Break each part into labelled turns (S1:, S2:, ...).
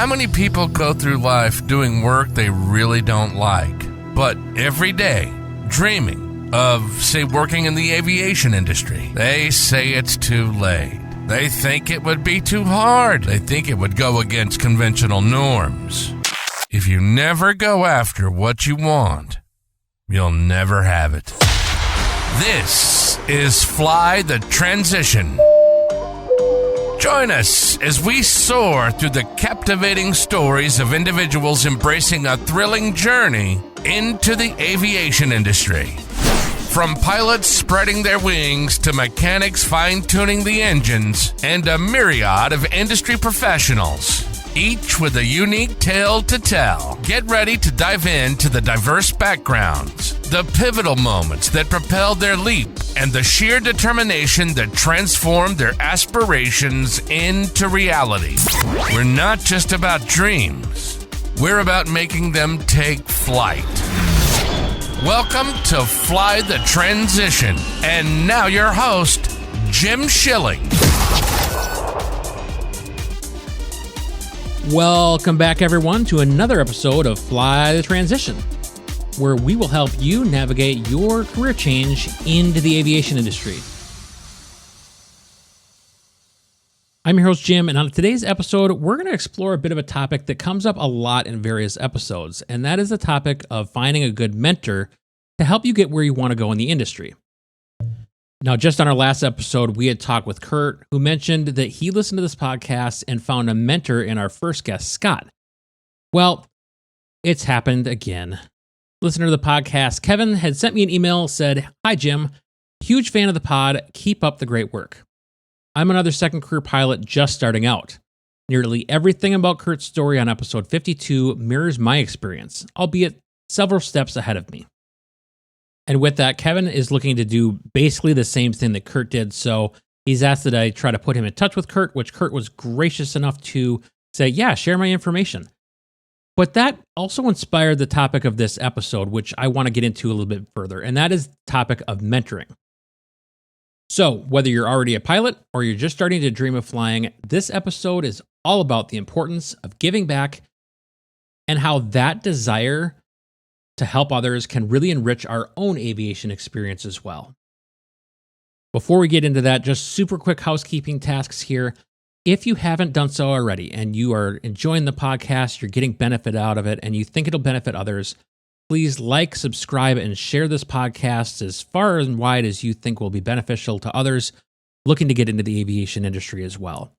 S1: How many people go through life doing work they really don't like, but every day dreaming of, say, working in the aviation industry? They say it's too late. They think it would be too hard. They think it would go against conventional norms. If you never go after what you want, you'll never have it. This is Fly the Transition. Join us as we soar through the captivating stories of individuals embracing a thrilling journey into the aviation industry. From pilots spreading their wings to mechanics fine-tuning the engines and a myriad of industry professionals, each with a unique tale to tell. Get ready to dive into the diverse backgrounds, the pivotal moments that propelled their leap, and the sheer determination that transformed their aspirations into reality. We're not just about dreams. We're about making them take flight. Welcome to Fly the Transition. And now your host, Jim Schilling.
S2: Welcome back, everyone, to another episode of Fly the Transition, where we will help you navigate your career change into the aviation industry. I'm your host, Jim, and on today's episode, we're going to explore a bit of a topic that comes up a lot in various episodes, and that is the topic of finding a good mentor to help you get where you want to go in the industry. Now, just on our last episode, we had talked with Kurt, who mentioned that he listened to this podcast and found a mentor in our first guest, Scott. Well, it's happened again. Listener to the podcast, Kevin, had sent me an email, said, "Hi, Jim. Huge fan of the pod. Keep up the great work. I'm another second career pilot just starting out. Nearly everything about Kurt's story on episode 52 mirrors my experience, albeit several steps ahead of me." And with that, Kevin is looking to do basically the same thing that Kurt did, so he's asked that I try to put him in touch with Kurt, which Kurt was gracious enough to say, yeah, share my information. But that also inspired the topic of this episode, which I want to get into a little bit further, and that is the topic of mentoring. So, whether you're already a pilot or you're just starting to dream of flying, this episode is all about the importance of giving back and how that desire to help others can really enrich our own aviation experience as well. Before we get into that, just super quick housekeeping tasks here. If you haven't done so already and you are enjoying the podcast, you're getting benefit out of it, and you think it'll benefit others, please like, subscribe, and share this podcast as far and wide as you think will be beneficial to others looking to get into the aviation industry as well.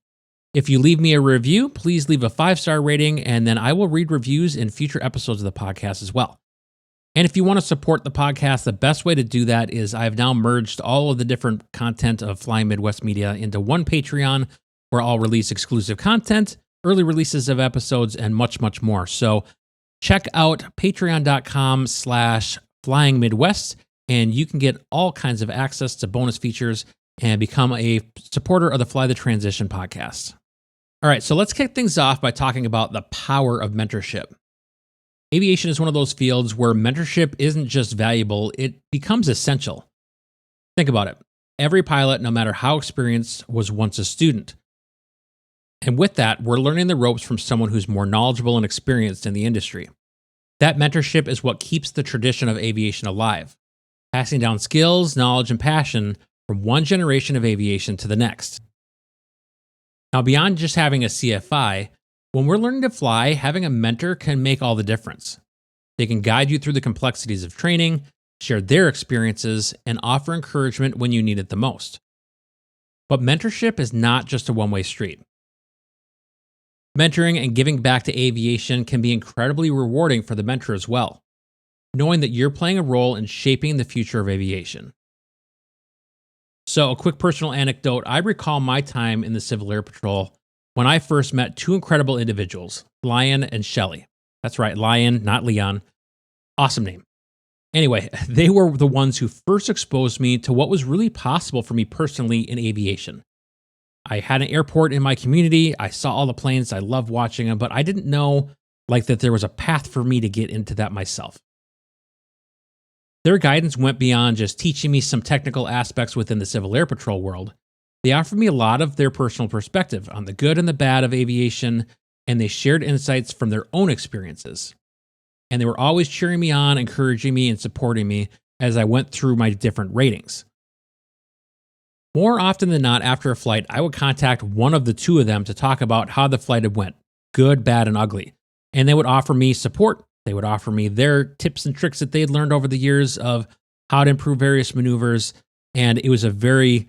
S2: If you leave me a review, please leave a 5-star rating, and then I will read reviews in future episodes of the podcast as well. And if you want to support the podcast, the best way to do that is I've now merged all of the different content of Flying Midwest Media into one Patreon, where I'll release exclusive content, early releases of episodes, and much, much more. So check out patreon.com/flyingmidwest, and you can get all kinds of access to bonus features and become a supporter of the Fly the Transition podcast. All right, so let's kick things off by talking about the power of mentorship. Aviation is one of those fields where mentorship isn't just valuable, it becomes essential. Think about it. Every pilot, no matter how experienced, was once a student. And with that, we're learning the ropes from someone who's more knowledgeable and experienced in the industry. That mentorship is what keeps the tradition of aviation alive, passing down skills, knowledge, and passion from one generation of aviation to the next. Now, beyond just having a CFI, when we're learning to fly, having a mentor can make all the difference. They can guide you through the complexities of training, share their experiences, and offer encouragement when you need it the most. But mentorship is not just a one-way street. Mentoring and giving back to aviation can be incredibly rewarding for the mentor as well, knowing that you're playing a role in shaping the future of aviation. So, a quick personal anecdote. I recall my time in the Civil Air Patrol when I first met two incredible individuals, Lion and Shelley. That's right, Lion, not Leon. Awesome name. Anyway, they were the ones who first exposed me to what was really possible for me personally in aviation. I had an airport in my community. I saw all the planes. I loved watching them, but I didn't know that there was a path for me to get into that myself. Their guidance went beyond just teaching me some technical aspects within the Civil Air Patrol world. They offered me a lot of their personal perspective on the good and the bad of aviation, and they shared insights from their own experiences. And they were always cheering me on, encouraging me, and supporting me as I went through my different ratings. More often than not, after a flight, I would contact one of the two of them to talk about how the flight had went, good, bad, and ugly. And they would offer me support. They would offer me their tips and tricks that they had learned over the years of how to improve various maneuvers. And it was a very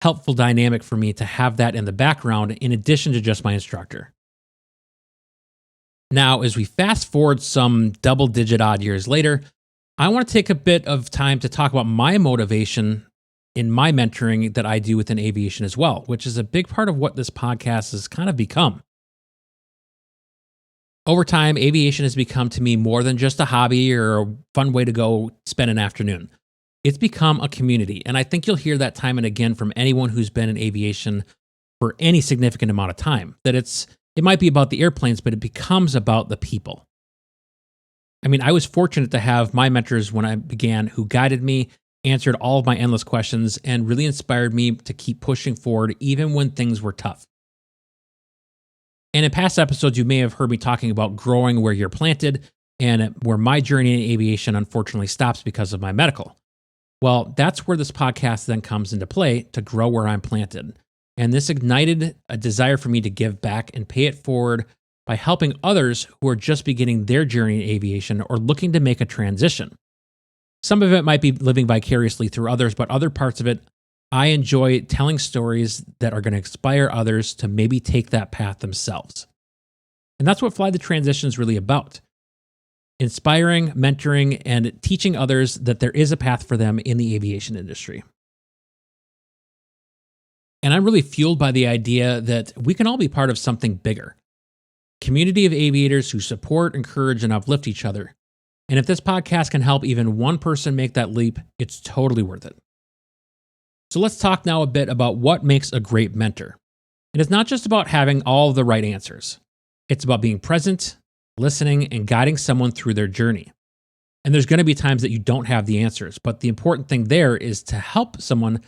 S2: helpful dynamic for me to have that in the background in addition to just my instructor. Now, as we fast forward some double-digit odd years later, I want to take a bit of time to talk about my motivation in my mentoring that I do within aviation as well, which is a big part of what this podcast has kind of become. Over time, aviation has become to me more than just a hobby or a fun way to go spend an afternoon. It's become a community, and I think you'll hear that time and again from anyone who's been in aviation for any significant amount of time, that it might be about the airplanes, but it becomes about the people. I mean, I was fortunate to have my mentors when I began who guided me, answered all of my endless questions, and really inspired me to keep pushing forward even when things were tough. And in past episodes, you may have heard me talking about growing where you're planted and where my journey in aviation unfortunately stops because of my medical. Well, that's where this podcast then comes into play to grow where I'm planted. And this ignited a desire for me to give back and pay it forward by helping others who are just beginning their journey in aviation or looking to make a transition. Some of it might be living vicariously through others, but other parts of it, I enjoy telling stories that are going to inspire others to maybe take that path themselves. And that's what Fly the Transition is really about. Inspiring, mentoring, and teaching others that there is a path for them in the aviation industry. And I'm really fueled by the idea that we can all be part of something bigger. Community of aviators who support, encourage, and uplift each other. And if this podcast can help even one person make that leap, it's totally worth it. So let's talk now a bit about what makes a great mentor. And it's not just about having all of the right answers. It's about being present, listening, and guiding someone through their journey. And there's going to be times that you don't have the answers, but the important thing there is to help someone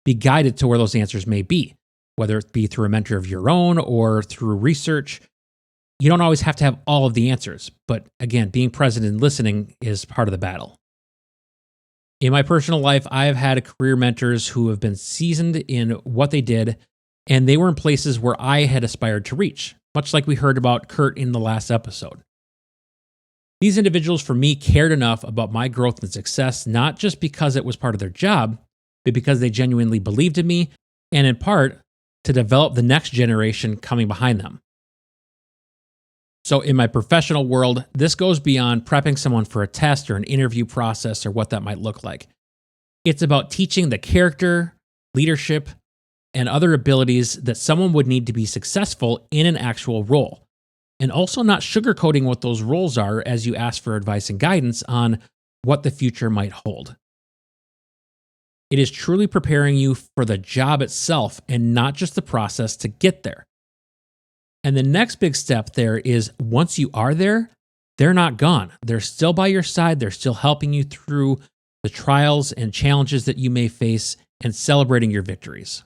S2: be guided to where those answers may be, whether it be through a mentor of your own or through research. You don't always have to have all of the answers, but again, being present and listening is part of the battle. In my personal life, I've had career mentors who have been seasoned in what they did, and they were in places where I had aspired to reach, much like we heard about Kurt in the last episode. These individuals, for me, cared enough about my growth and success, not just because it was part of their job, but because they genuinely believed in me, and in part, to develop the next generation coming behind them. So in my professional world, this goes beyond prepping someone for a test or an interview process or what that might look like. It's about teaching the character, leadership, and other abilities that someone would need to be successful in an actual role. And also not sugarcoating what those roles are as you ask for advice and guidance on what the future might hold. It is truly preparing you for the job itself and not just the process to get there. And the next big step there is once you are there, they're not gone. They're still by your side. They're still helping you through the trials and challenges that you may face and celebrating your victories.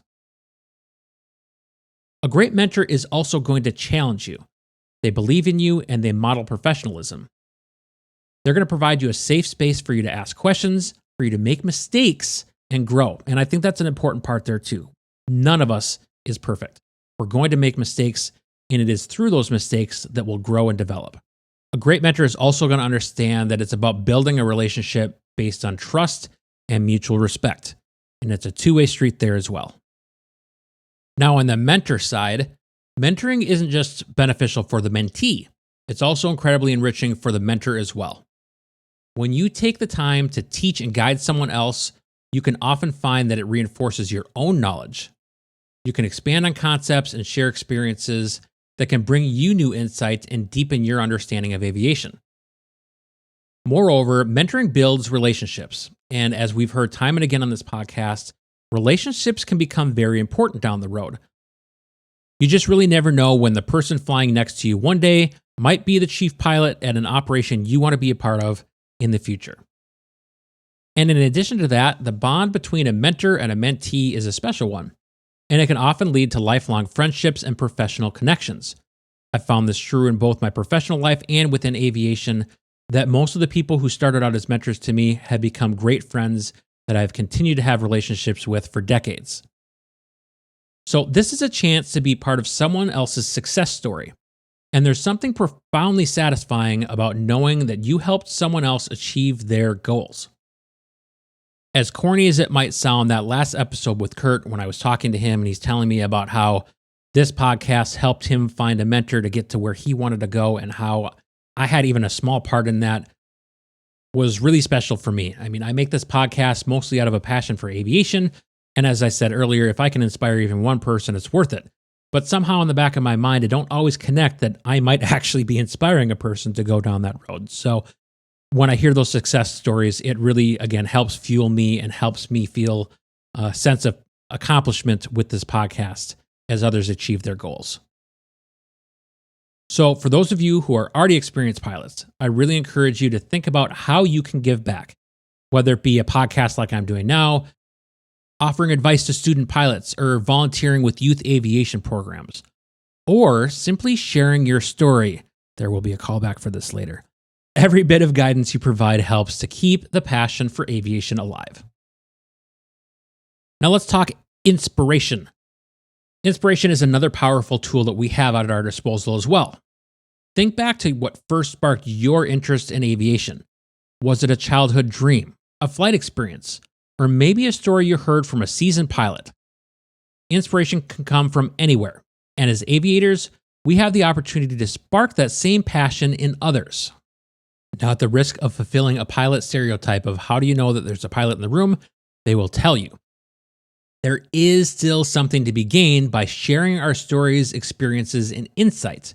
S2: A great mentor is also going to challenge you. They believe in you and they model professionalism. They're going to provide you a safe space for you to ask questions, for you to make mistakes and grow. And I think that's an important part there too. None of us is perfect. We're going to make mistakes, and it is through those mistakes that we'll grow and develop. A great mentor is also going to understand that it's about building a relationship based on trust and mutual respect. And it's a two-way street there as well. Now, on the mentor side, mentoring isn't just beneficial for the mentee. It's also incredibly enriching for the mentor as well. When you take the time to teach and guide someone else, you can often find that it reinforces your own knowledge. You can expand on concepts and share experiences that can bring you new insights and deepen your understanding of aviation. Moreover, mentoring builds relationships. And as we've heard time and again on this podcast, relationships can become very important down the road. You just really never know when the person flying next to you one day might be the chief pilot at an operation you want to be a part of in the future. And in addition to that, the bond between a mentor and a mentee is a special one. And it can often lead to lifelong friendships and professional connections. I found this true in both my professional life and within aviation, that most of the people who started out as mentors to me have become great friends that I've continued to have relationships with for decades. So this is a chance to be part of someone else's success story. And there's something profoundly satisfying about knowing that you helped someone else achieve their goals. As corny as it might sound, that last episode with Kurt, when I was talking to him and he's telling me about how this podcast helped him find a mentor to get to where he wanted to go and how I had even a small part in that, was really special for me. I mean, I make this podcast mostly out of a passion for aviation. And as I said earlier, if I can inspire even one person, it's worth it. But somehow in the back of my mind, I don't always connect that I might actually be inspiring a person to go down that road. So when I hear those success stories, it really, again, helps fuel me and helps me feel a sense of accomplishment with this podcast as others achieve their goals. So for those of you who are already experienced pilots, I really encourage you to think about how you can give back, whether it be a podcast like I'm doing now, offering advice to student pilots, or volunteering with youth aviation programs, or simply sharing your story. There will be a callback for this later. Every bit of guidance you provide helps to keep the passion for aviation alive. Now let's talk inspiration. Inspiration is another powerful tool that we have at our disposal as well. Think back to what first sparked your interest in aviation. Was it a childhood dream, a flight experience, or maybe a story you heard from a seasoned pilot? Inspiration can come from anywhere, and as aviators, we have the opportunity to spark that same passion in others. Now, at the risk of fulfilling a pilot stereotype of how do you know that there's a pilot in the room, they will tell you. There is still something to be gained by sharing our stories, experiences, and insights.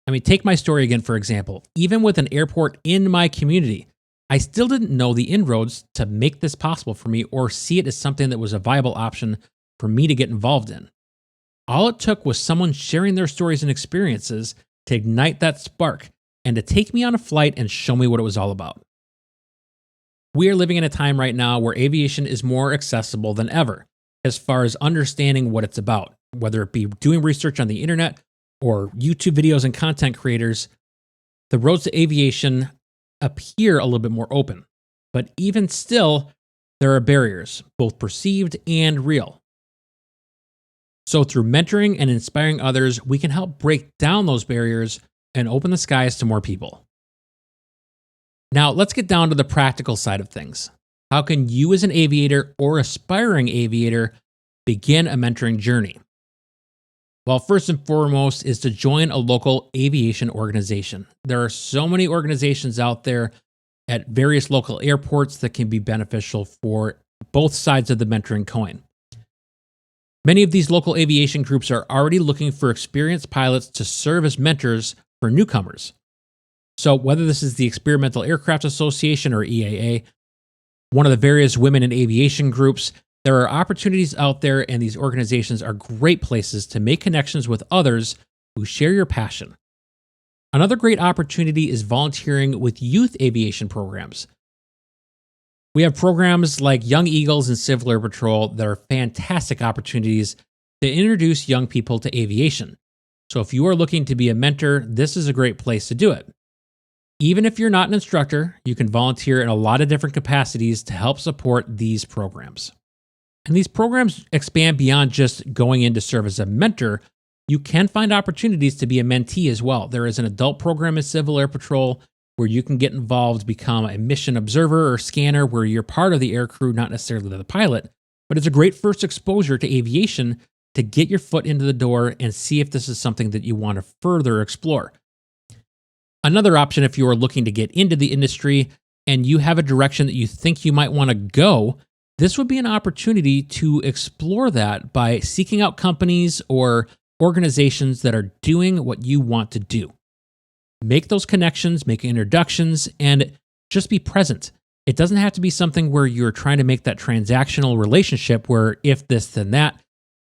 S2: I mean, take my story again, for example. Even with an airport in my community, I still didn't know the inroads to make this possible for me or see it as something that was a viable option for me to get involved in. All it took was someone sharing their stories and experiences to ignite that spark and to take me on a flight and show me what it was all about. We are living in a time right now where aviation is more accessible than ever as far as understanding what it's about, whether it be doing research on the internet or YouTube videos and content creators. The roads to aviation appear a little bit more open, but even still, there are barriers, both perceived and real. So through mentoring and inspiring others, we can help break down those barriers and open the skies to more people. Now, let's get down to the practical side of things. How can you as an aviator or aspiring aviator begin a mentoring journey? Well, first and foremost is to join a local aviation organization. There are so many organizations out there at various local airports that can be beneficial for both sides of the mentoring coin. Many of these local aviation groups are already looking for experienced pilots to serve as mentors for newcomers. So whether this is the Experimental Aircraft Association or EAA, one of the various women in aviation groups, there are opportunities out there, and these organizations are great places to make connections with others who share your passion. Another great opportunity is volunteering with youth aviation programs. We have programs like Young Eagles and Civil Air Patrol that are fantastic opportunities to introduce young people to aviation. So if you are looking to be a mentor, this is a great place to do it. Even if you're not an instructor, you can volunteer in a lot of different capacities to help support these programs. And these programs expand beyond just going in to serve as a mentor. You can find opportunities to be a mentee as well. There is an adult program in Civil Air Patrol where you can get involved, become a mission observer or scanner where you're part of the air crew, not necessarily the pilot, but it's a great first exposure to aviation to get your foot into the door and see if this is something that you want to further explore. Another option, if you are looking to get into the industry and you have a direction that you think you might want to go, this would be an opportunity to explore that by seeking out companies or organizations that are doing what you want to do. Make those connections, make introductions, and just be present. It doesn't have to be something where you're trying to make that transactional relationship where if this, then that.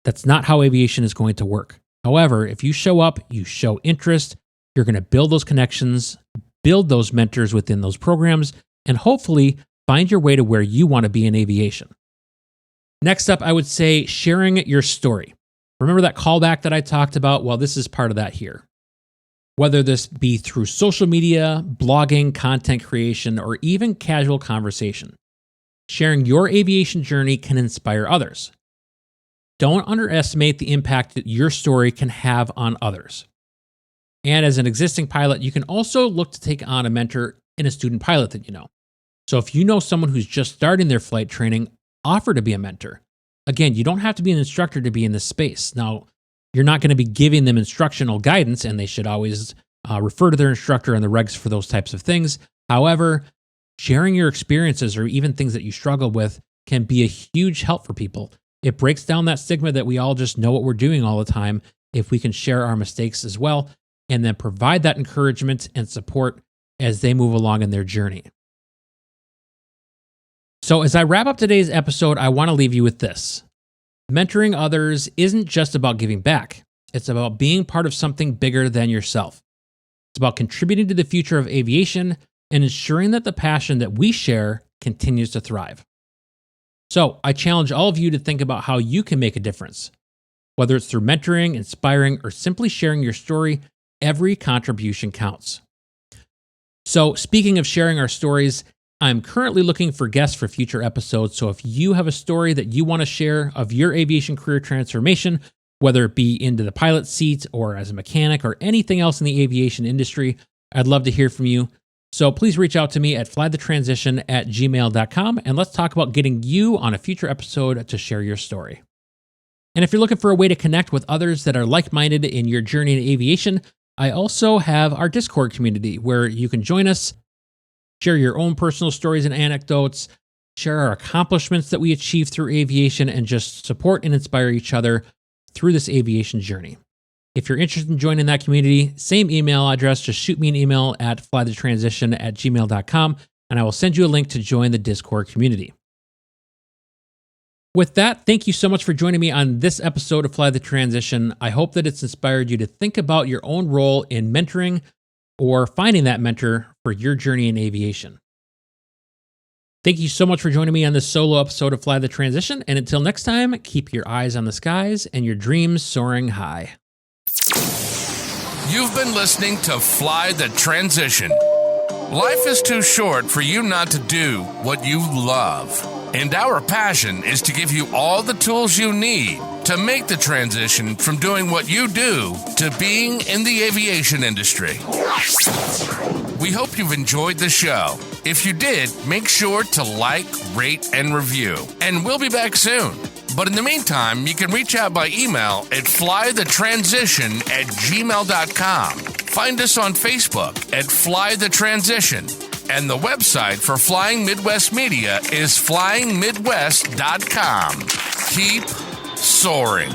S2: That's not how aviation is going to work. However, if you show up, you show interest, you're going to build those connections, build those mentors within those programs, and hopefully find your way to where you want to be in aviation. Next up, I would say sharing your story. Remember that callback that I talked about? Well, this is part of that here. Whether this be through social media, blogging, content creation, or even casual conversation, sharing your aviation journey can inspire others. Don't underestimate the impact that your story can have on others. And as an existing pilot, you can also look to take on a mentor in a student pilot that you know. So if you know someone who's just starting their flight training, offer to be a mentor. Again, you don't have to be an instructor to be in this space. Now, you're not going to be giving them instructional guidance, and they should always refer to their instructor and the regs for those types of things. However, sharing your experiences or even things that you struggle with can be a huge help for people. It breaks down that stigma that we all just know what we're doing all the time if we can share our mistakes as well, and then provide that encouragement and support as they move along in their journey. So as I wrap up today's episode, I want to leave you with this. Mentoring others isn't just about giving back. It's about being part of something bigger than yourself. It's about contributing to the future of aviation and ensuring that the passion that we share continues to thrive. So I challenge all of you to think about how you can make a difference. Whether it's through mentoring, inspiring, or simply sharing your story, every contribution counts. So speaking of sharing our stories, I'm currently looking for guests for future episodes. So if you have a story that you want to share of your aviation career transformation, whether it be into the pilot seat or as a mechanic or anything else in the aviation industry, I'd love to hear from you. So please reach out to me at flythetransition@gmail.com and let's talk about getting you on a future episode to share your story. And if you're looking for a way to connect with others that are like-minded in your journey in aviation, I also have our Discord community where you can join us, share your own personal stories and anecdotes, share our accomplishments that we achieved through aviation, and just support and inspire each other through this aviation journey. If you're interested in joining that community, same email address, just shoot me an email at flythetransition@gmail.com, and I will send you a link to join the Discord community. With that, thank you so much for joining me on this episode of Fly the Transition. I hope that it's inspired you to think about your own role in mentoring or finding that mentor for your journey in aviation. Thank you so much for joining me on this solo episode of Fly the Transition. And until next time, keep your eyes on the skies and your dreams soaring high.
S1: You've been listening to Fly the Transition. Life is too short for you not to do what you love. And our passion is to give you all the tools you need to make the transition from doing what you do to being in the aviation industry. We hope you've enjoyed the show. If you did, make sure to like, rate, and review. And we'll be back soon. But in the meantime, you can reach out by email at flythetransition@gmail.com. Find us on Facebook at Fly the Transition. And the website for Flying Midwest Media is flyingmidwest.com. Keep soaring.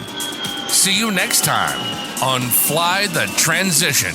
S1: See you next time on Fly the Transition.